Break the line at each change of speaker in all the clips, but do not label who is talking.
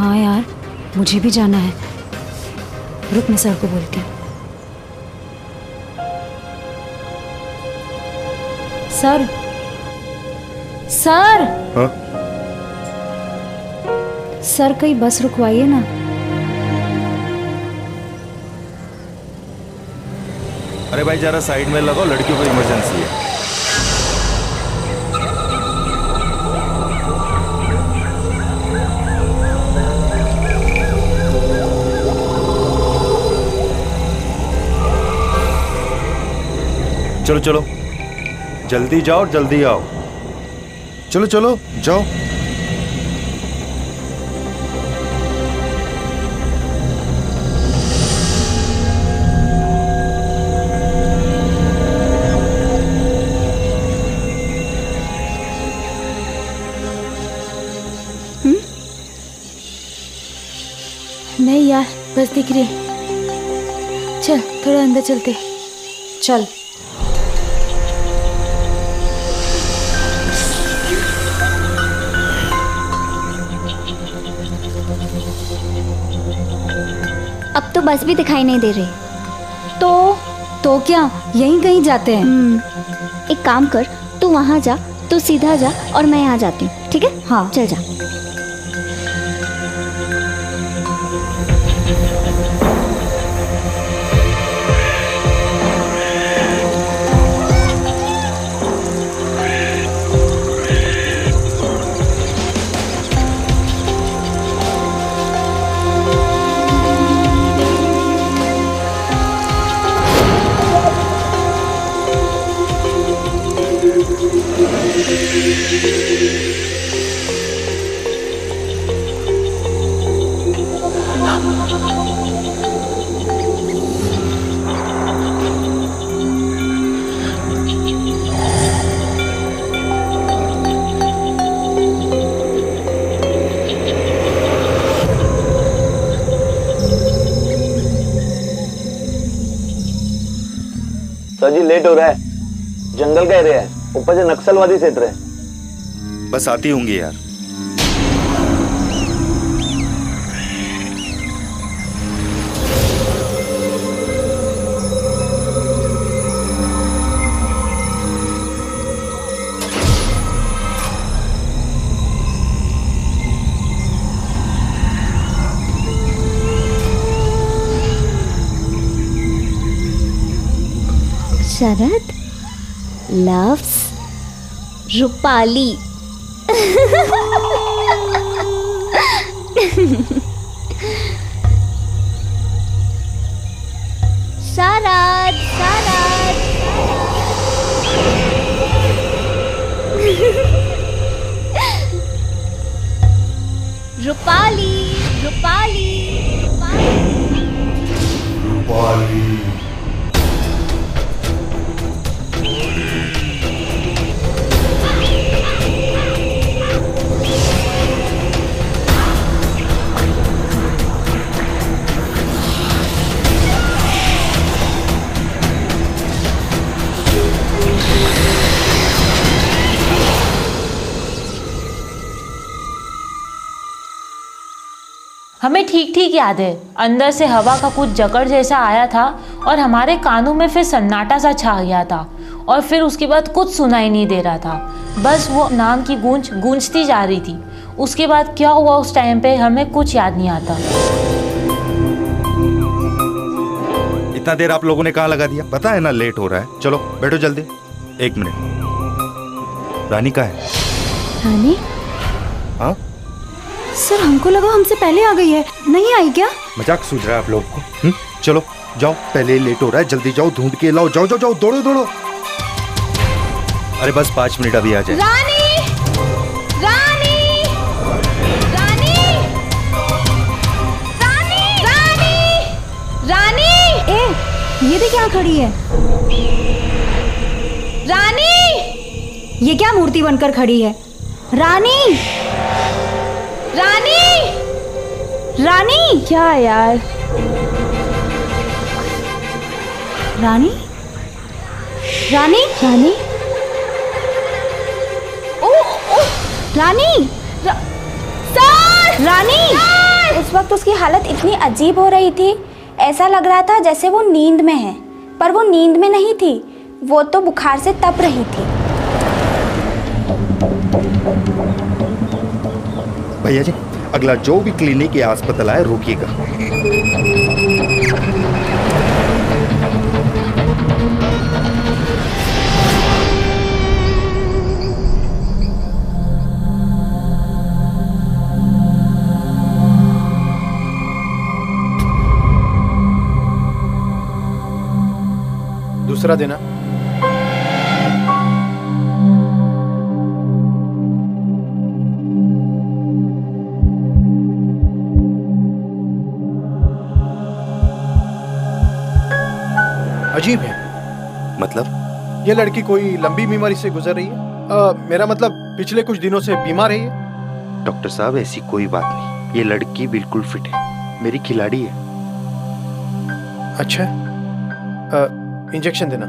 हाँ यार, मुझे भी जाना है। रुक, मैं सर को बोलती हूँ। Sir, sir.
हाँ?
सर, कहीं बस रुकवाइए ना।
अरे भाई जरा साइड में लगाओ, लड़कियों को इमरजेंसी है। चलो चलो, जल्दी जाओ, जल्दी आओ। चलो चलो जाओ।
नहीं यार, बस दिख रही। चल थोड़ा अंदर चलते। चल।
अब तो बस भी दिखाई नहीं दे रही।
तो क्या, यहीं कहीं जाते हैं?
एक काम कर, तू वहाँ जा, तू सीधा जा और मैं यहाँ जाती हूँ, ठीक है?
हाँ
चल जा।
सर जी लेट हो रहा है, जंगल का एरिया है, ऊपर से नक्सलवादी क्षेत्र है।
बस आती होंगी यार।
शरद लव्स रूपाली। शरद शरद रूपाली रूपाली रूपाली।
हमें ठीक ठीक याद है, अंदर से हवा का कुछ जकड़ जैसा आया था और हमारे कानों में फिर सन्नाटा सा छा गया था और फिर उसके बाद कुछ सुनाई नहीं दे रहा था, बस वो नाम की गूंज गूंजती जा रही थी। उसके बाद क्या हुआ उस टाइम पे हमें कुछ याद नहीं आता।
इतना देर आप लोगों ने कहाँ लगा दिया? पता है ना लेट हो रहा है। चलो बैठो जल्दी। 1 मिनट। रानी कहाँ है?
रानी?
हाँ
सर, हमको लगा हमसे पहले आ गई है। नहीं आई क्या?
मजाक सूझ रहा है आप लोगों को? चलो जाओ, पहले लेट हो रहा है, जल्दी जाओ, ढूंढ के लाओ। जाओ जाओ जाओ, दौड़ो दौड़ो। अरे बस 5 मिनट अभी आ जाए।
रानी रानी रानी रानी रानी रानी।
ए, ये देख यहाँ खड़ी है।
रानी,
ये क्या मूर्ति बनकर खड़ी है? रानी
रानी
रानी।
क्या यार?
रानी रानी
रानी
रानी
सर
रानी।
इस वक्त उसकी हालत इतनी अजीब हो रही थी, ऐसा लग रहा था जैसे वो नींद में है, पर वो नींद में नहीं थी, वो तो बुखार से तप रही थी।
भैया जी, अगला जो भी क्लिनिक या अस्पताल है रोकिएगा।
दूसरा देना। अजीब है।
मतलब?
ये लड़की कोई लंबी बीमारी से गुजर रही है। मेरा मतलब पिछले कुछ दिनों से बीमार है ये।
डॉक्टर साहब ऐसी कोई बात नहीं, ये लड़की बिल्कुल फिट है, मेरी खिलाड़ी है।
अच्छा, इंजेक्शन देना।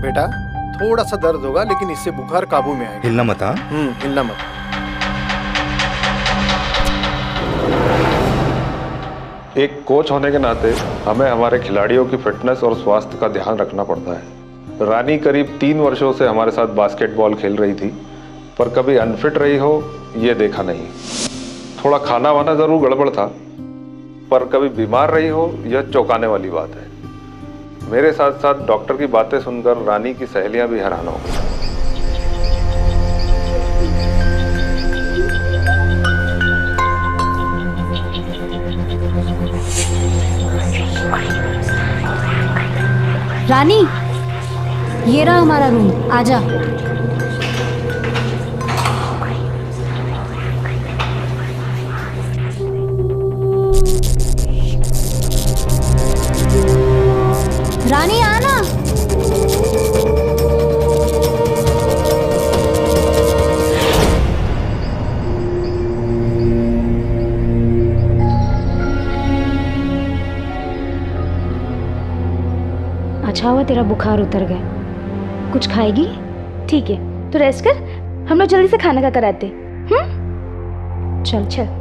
बेटा थोड़ा सा दर्द होगा लेकिन इससे बुखार काबू में आएगा।
हिलना मत। हाँ,
हिलना मत।
एक कोच होने के नाते हमें हमारे खिलाड़ियों की फिटनेस और स्वास्थ्य का ध्यान रखना पड़ता है। रानी करीब 3 वर्षों से हमारे साथ बास्केटबॉल खेल रही थी, पर कभी अनफिट रही हो ये देखा नहीं। थोड़ा खाना वाना जरूर गड़बड़ था, पर कभी बीमार रही हो यह चौंकाने वाली बात है। मेरे साथ साथ डॉक्टर की बातें सुनकर रानी की सहेलियां भी हैरान हो गई।
रानी, ये रहा हमारा रूम, आजा। रानी आना। अच्छा हुआ तेरा बुखार उतर गया। कुछ खाएगी? ठीक है, तो रेस्ट कर, हम लोग जल्दी से खाने का कराते। चल चल।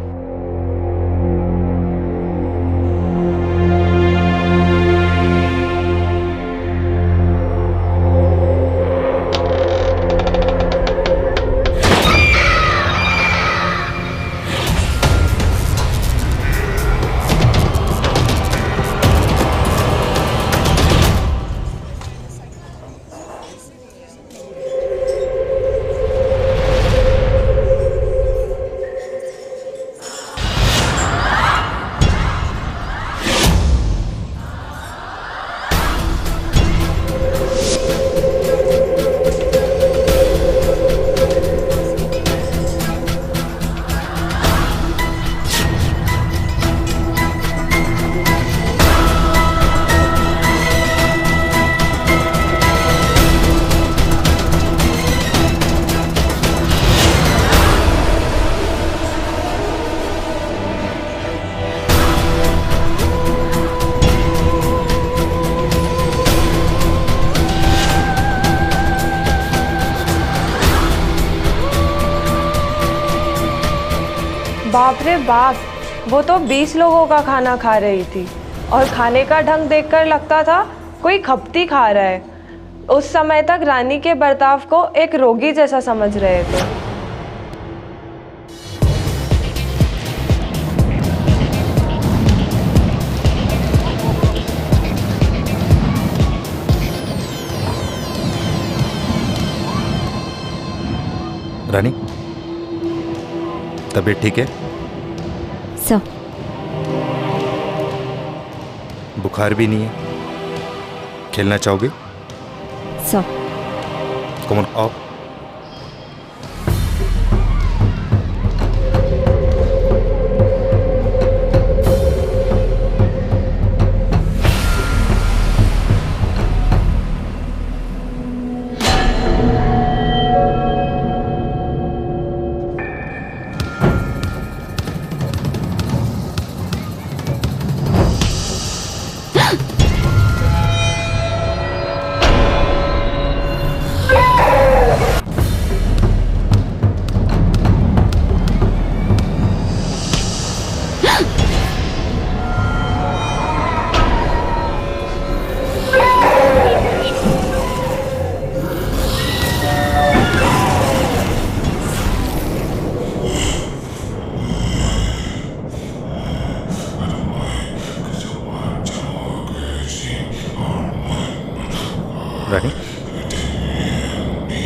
बाप रे बाप, वो तो 20 लोगों का खाना खा रही थी और खाने का ढंग देखकर लगता था कोई खपती खा रहा है। उस समय तक रानी के बर्ताव को एक रोगी जैसा समझ रहे थे।
रानी, तबीयत ठीक है?
सब।
बुखार भी नहीं है? खेलना चाहोगे?
सब।
कम ऑन, आओ।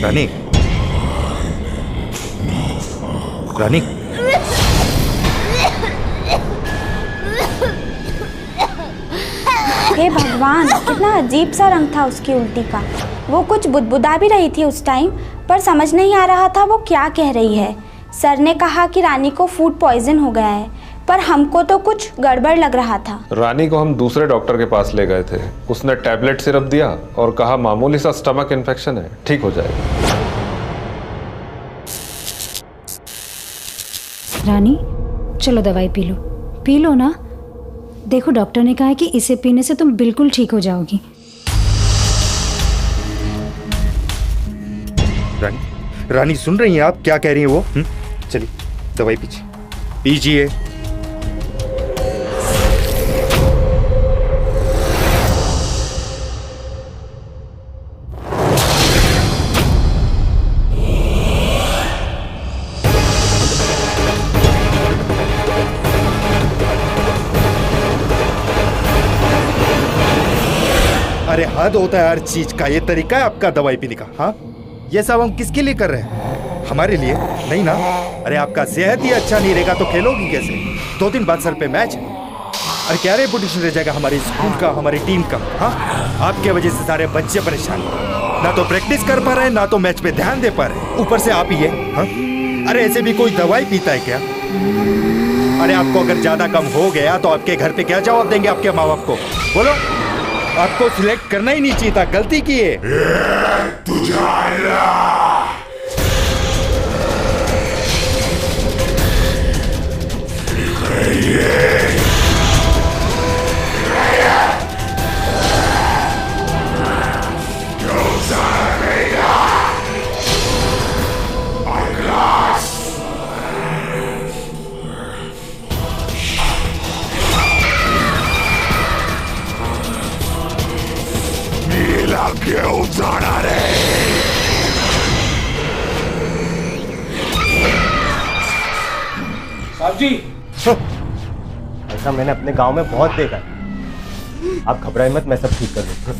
रानी, रानी,
हे भगवान, कितना अजीब सा रंग था उसकी उल्टी का। वो कुछ बुदबुदा भी रही थी उस टाइम, पर समझ नहीं आ रहा था वो क्या कह रही है। सर ने कहा कि रानी को फूड पॉइजन हो गया है, पर हमको तो कुछ गड़बड़ लग रहा था।
रानी को हम दूसरे डॉक्टर के पास ले गए थे। उसने टैबलेट सिरप दिया और कहा मामूली सा स्टमक इन्फेक्शन है, ठीक हो जाएगा।
रानी, चलो दवाई पी लो ना। देखो डॉक्टर ने कहा है कि इसे पीने से तुम बिल्कुल ठीक हो जाओगी।
रानी सुन रही हैं आप क्या कह रही हैं वो? चलिए दवाई पीजिए। अरे हद होता है हर चीज का। ये तरीका है आपका दवाई पीने का? हाँ, ये सब हम किसके लिए कर रहे हैं? हमारे लिए नहीं ना। अरे आपका सेहत ही अच्छा नहीं रहेगा तो खेलोगी कैसे? 2 दिन बाद सर पे मैच है। अरे क्या रेपुटेशन रह जाएगा हमारे स्कूल का, हमारी टीम का? हाँ, आपके वजह से सारे बच्चे परेशान, ना तो प्रैक्टिस कर पा रहे हैं ना तो मैच पे ध्यान दे पा रहे। ऊपर से आप ही है। हाँ? अरे ऐसे भी कोई दवाई पीता है क्या? अरे आपको अगर ज्यादा कम हो गया तो आपके घर पे क्या जवाब देंगे आपके माँ बाप को? बोलो। आपको सिलेक्ट करना ही नहीं चाहिए था, गलती की है।
साहब जी, ऐसा मैंने अपने गांव में बहुत देखा है। आप घबराए मत, मैं सब ठीक कर दूंगा।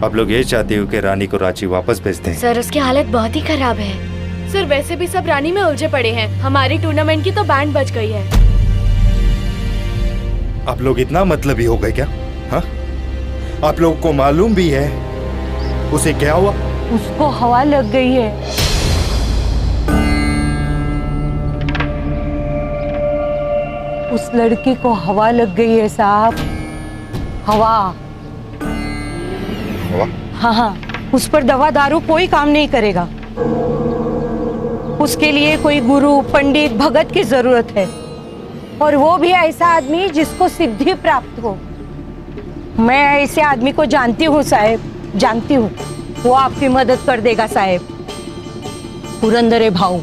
आप लोग ये चाहते हो कि रानी को रांची वापस भेज दें?
सर उसकी हालत बहुत ही खराब है। सर वैसे भी सब रानी में उलझे पड़े हैं। हमारी टूर्नामेंट की तो बैंड बज गई है।
आप लोग इतना मतलबी हो गए क्या? हाँ? आप लोगों को मालूम भी है उसे क्या हुआ?
उसको हवा लग गई है। उस लड़की को हवा लग गई है साहब। हवा। हाँ, उस पर दवा दारू कोई काम नहीं करेगा। उसके लिए कोई गुरु, पंडित, भगत की जरूरत है, और वो भी ऐसा आदमी जिसको सिद्धि प्राप्त हो। मैं ऐसे आदमी को जानती हूँ साहेब, जानती हूँ। वो आपकी मदद कर देगा साहेब। पुरंदरे भाऊ।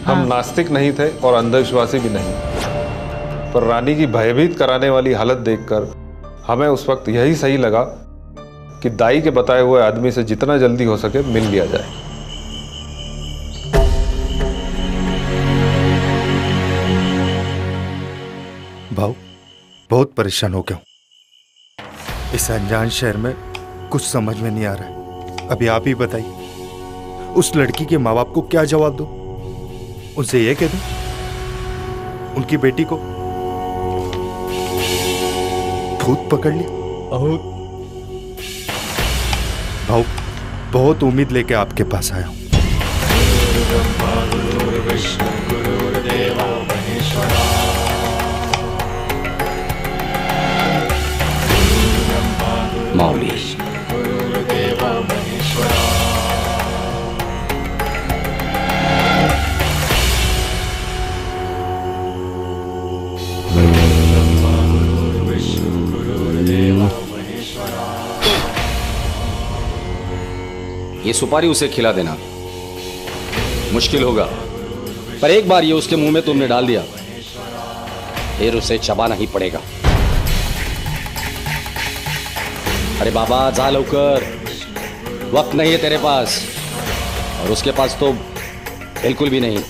हम नास्तिक नहीं थे और अंधविश्वासी भी नहीं, पर रानी की भयभीत कराने वाली हालत देखकर हमें उस वक्त यही सही लगा कि दाई के बताए हुए आदमी से जितना जल्दी हो सके मिल लिया जाए।
भाऊ, बहुत परेशान हो गया हूं। इस अनजान शहर में कुछ समझ में नहीं आ रहा है। अभी आप ही बताइए, उस लड़की के माँ बाप को क्या जवाब दूं? उनसे ये कह दूं उनकी बेटी को भूत पकड़ लिया? भाऊ, बहुत उम्मीद लेके आपके पास आया हूँ।
मौली, ये सुपारी उसे खिला देना मुश्किल होगा, पर एक बार ये उसके मुंह में तुमने डाल दिया फिर उसे चबाना ही पड़ेगा। अरे बाबा जा लवकर, वक्त नहीं है तेरे पास, और उसके पास तो बिल्कुल भी नहीं।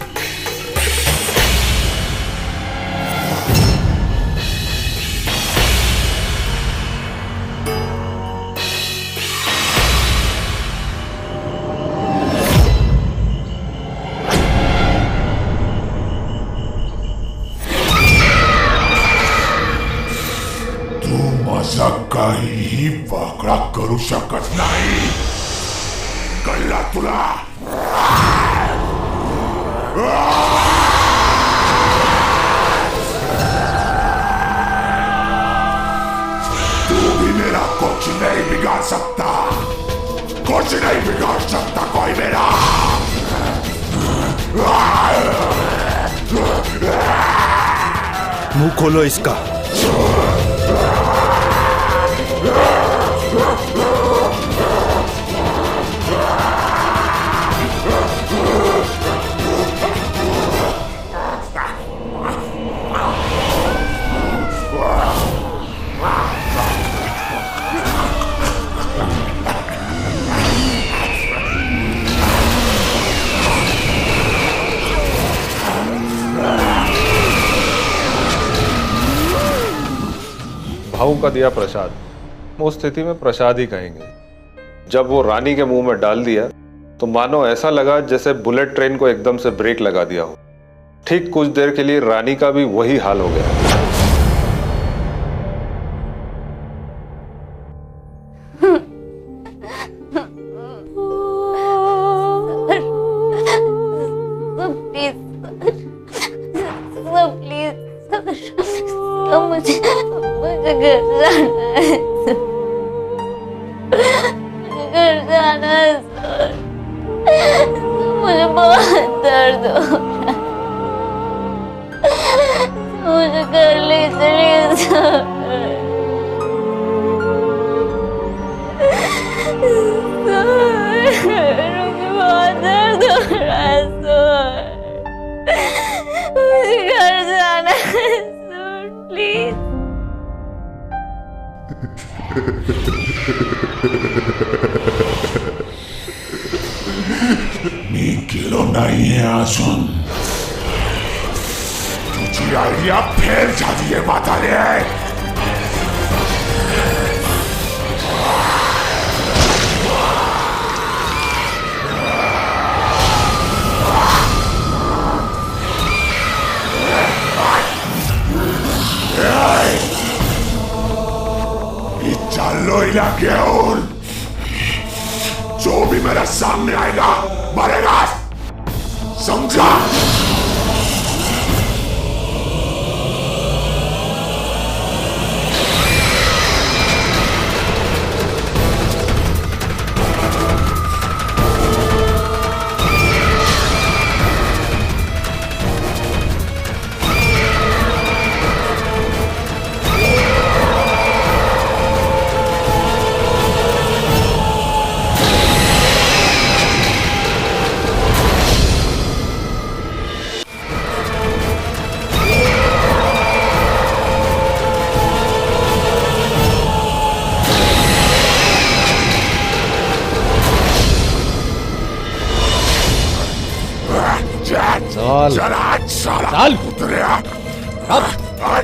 काही वाकडा करू शकत नाही, कळला तुला? तू भी मेरा कुछ नहीं बिगाड़ सकता, कुछ नहीं बिगाड़ सकता कोई मेरा।
मुंह खोलो इसका।
भाऊ का दिया प्रसाद, उस स्थिति में प्रसाद ही कहेंगे। जब वो रानी के मुंह में डाल दिया तो मानो ऐसा लगा जैसे बुलेट ट्रेन को एकदम से ब्रेक लगा दिया हो। ठीक कुछ देर के लिए रानी का भी वही हाल हो गया।
मी गेलो नाहीये अजून, तुझी आयडिया फेल झालीये म्हातारे। चालो इला घेऊन, जो भी मेरे सामने आएगा मरेगा, समझा?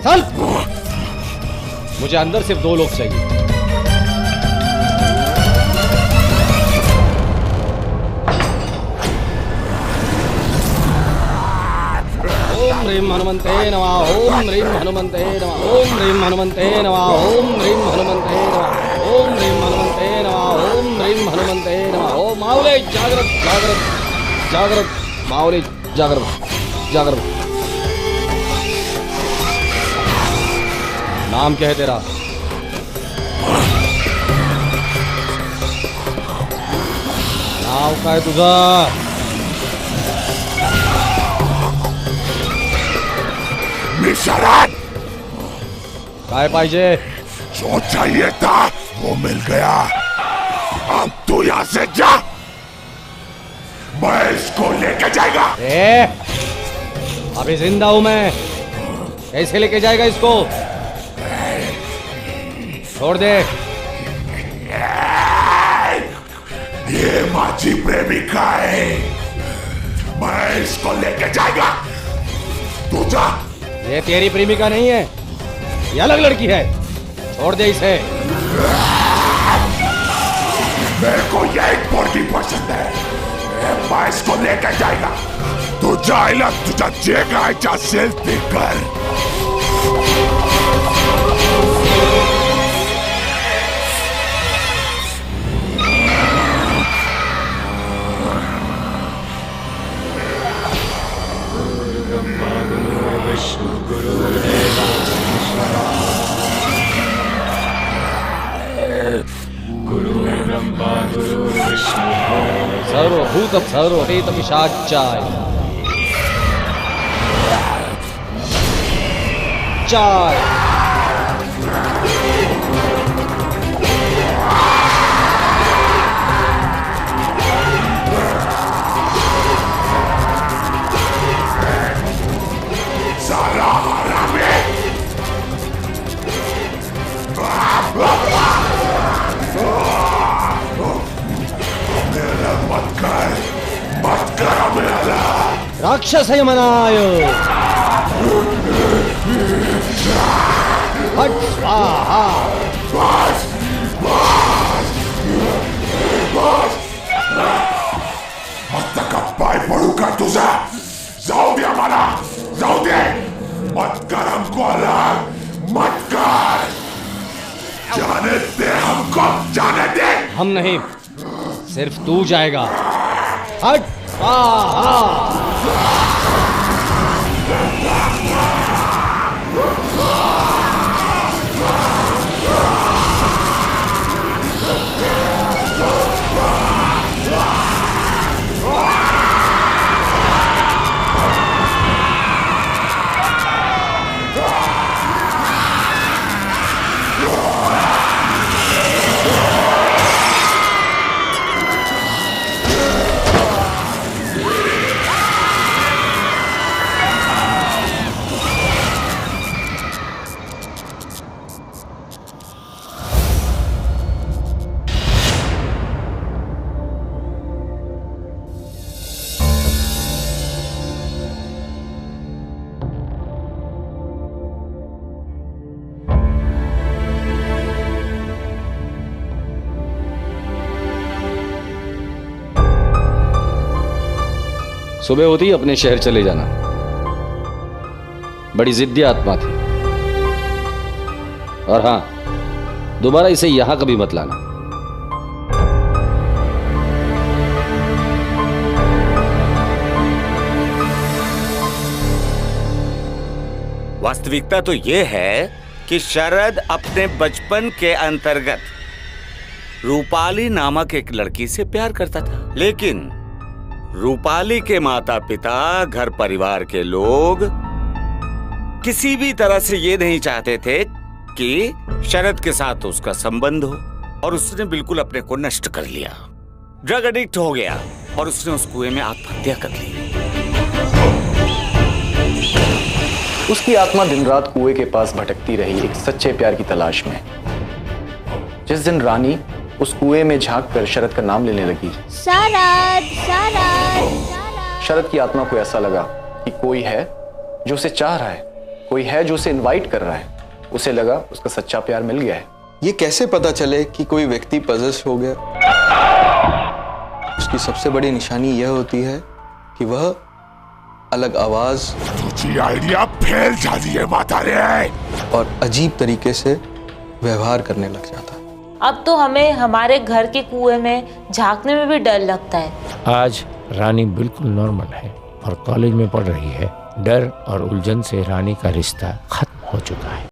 चल मुझे अंदर सिर्फ 2 लोग चाहिए। ओम ह्रीं हनुमन्ते नमः, ओम ह्रीं हनुमन्ते नमः, ओम ह्रीं हनुमन्ते नमः, ओम ह्रीं हनुमन्ते नमः, ओम ह्रीं हनुमन्ते नमः, ओम ह्रीं हनुमन्ते नमः, ओम ए, जागृत जागृत जागृत माओली जागृत जागृत। नाम क्या है तेरा? नाव काय तुझा?
मी शरद।
काय पाहिजे?
जो चाहिए था वो मिल गया। अब तू यहाँ से जा, मैं इसको लेके जाएगा।
अभी जिंदा हूं मैं, कैसे लेके जाएगा इसको? छोड़ दे।
ये माझी प्रेमिका है, मैं इसको लेके जाएगा। तू जा।
ये तेरी प्रेमिका नहीं है, ये अलग लड़की है, छोड़ दे इसे।
मेरे को यही बॉडी पसंद है, मैं इसको लेके जाएगा। तू जाएगा, तुझा जेगा जा सेल्फी कर।
सर्वभूत सर्वहेत पिशाचाय चाय।
साला हरामी। मत कर मेरा।
राक्षस मनाय हट स्वाहा।
बस बस बस, आता का पाय पडू का तुझा? जाऊ दे मला, जाऊ दे। मत कर हमको अलग, मत कर। जाने दे हमको, जाने दे।
हम नहीं, सिर्फ तू जाएगा। हट स्वाहा। सुबह होती ही अपने शहर चले जाना। बड़ी जिद्दी आत्मा थी। और हां, दोबारा इसे यहां कभी मत लाना।
वास्तविकता तो यह है कि शरद अपने बचपन के अंतर्गत रूपाली नामक एक लड़की से प्यार करता था, लेकिन रूपाली के माता पिता, घर परिवार के लोग किसी भी तरह से ये नहीं चाहते थे कि शरद के साथ उसका संबंध हो, और उसने बिल्कुल अपने को नष्ट कर लिया। ड्रग एडिक्ट हो गया और उसने उस कुएं में आत्महत्या कर ली।
उसकी आत्मा दिन रात कुएं के पास भटकती रही, एक सच्चे प्यार की तलाश में। जिस दिन रानी उस कुएं में झांक कर शरद का नाम लेने लगी,
शरद शरद।
शरद की आत्मा को ऐसा लगा कि कोई है जो उसे चाह रहा है, कोई है जो उसे इनवाइट कर रहा है। उसे लगा उसका सच्चा प्यार मिल गया है।
ये कैसे पता चले कि कोई व्यक्ति पजेस हो गया? उसकी सबसे बड़ी निशानी यह होती है कि वह अलग आवाज,
तुझी आइडिया फेल जा रही है माता रे,
और अजीब तरीके से व्यवहार करने लग जाता।
अब तो हमें हमारे घर के कुएं में झांकने में भी डर लगता है।
आज रानी बिल्कुल नॉर्मल है और कॉलेज में पढ़ रही है। डर और उलझन से रानी का रिश्ता खत्म हो चुका है।